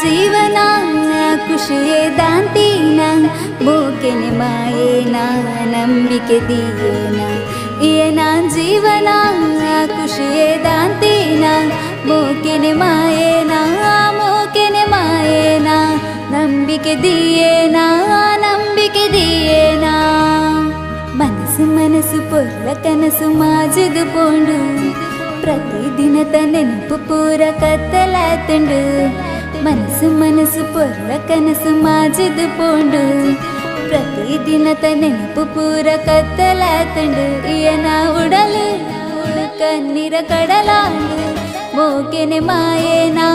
ಜೀವನ ಖುಷಿಯೇ ದಾಂತೀನ ಮೂಕೆನೆ ಮಾಯೇನ ನಂಬಿಕೆ ದಿಯೇನ ಏನ ಜೀವನ ಖುಷಿಯೇ ದಾಂತೀನ ಮೂಕೆನೆ ಮಾಯೇನ ನಂಬಿಕೆ ದಿಯೇನ మనసు పొర్ల కనసు మాజదు పోండు ప్రతిదిన నెనపు పూర కత్తలాతుండు మనసు పొర్ల కనసు మాజదు పోండు ప్రతిదిన నెనపు పూర కత్తలాతుండు ఈయన ఉడలు కన్నీర కడలాండు మోకెనే మాయేనా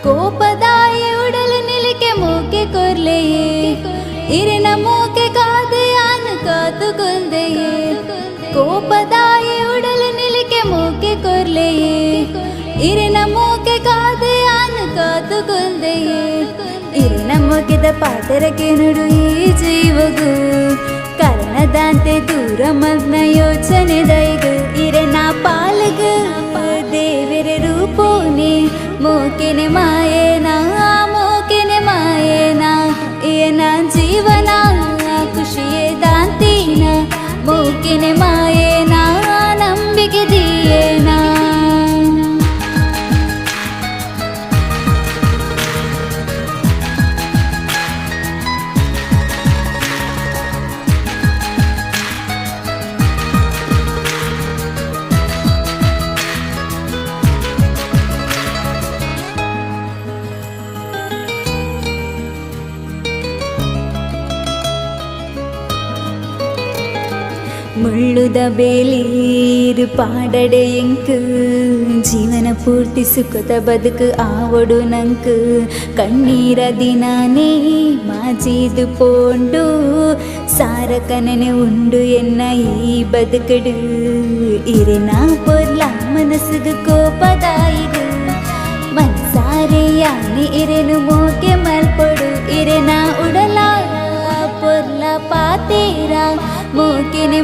ಕೋಪದಾಯಿ ಉಡಲು ನಿಲಿಕೆ ಮೂಕೆ ಕೊರ್ಲೆಯೇ ಇರಿನ ಮೂಕೆ ಕಾದೆಯಾನು ಕಾತುಕೊಲ್ದೆಯೇ ಕೋಪದಾಯಿ ಉಡಲು ನಿಲಿಕೆ ಮೂಕೆ ಕೊರ್ಲೆಯೇ ಇರಿನ ಮೂಕೆ ಕಾದೆಯಾನು ಕಾತುಕೊಲ್ದೆಯೇ ಇರಿನ ಮೂಕೆದ ಪಾತರಕ್ಕೆ ನುಡು ಈ ಜೀವಗು ಕಾರಣದಂತೆ ದೂರ ಮಗ್ನ ಯೋಚನೆ ದೈಗು ಇರೆನ ಪಾಲಗು ದೇವರ ರೂಪೋನೆ ಮೋಕೆನೆ ಮಾಯೇನಾ ಏನ ಜೀವನ ಖುಷಿಯೇ ದಾಂತೀನ ಮೋಕೆನೆ ಮಾಯೇನಾ ನಂಬಿಕೆ ದಿಯೇನಾ ಮುಳ್ಳುದ ಬೇಲೀರು ಪಾಡಡೆ ಎಂಕು ಜೀವನ ಪೂರ್ತಿ ಸುಖದ ಬದುಕು ಆವಡು ನಂಕು ಕಣ್ಣೀರ ದಿನಾನೇ ಮಾಜಿದು ಪೋಂಡು ಸಾರಕನನೆ ಉಂಡು ಎನ್ನ ಈ ಬದುಕಡು ಇರೆನ ಪೊರ್ಲ ಮನಸ್ಸುಗು ಕೋಪದಾಯಿಡು ಮನ್ಸಾರೆ ಯಾನಿ ಇರೆನು ಮೋಕೆ ಮಲ್ಪೊಡು ಇರೆನ ಉಡಲ ಪೊರ್ಲ ಪಾತೇರ ಮೋಕೆನೆ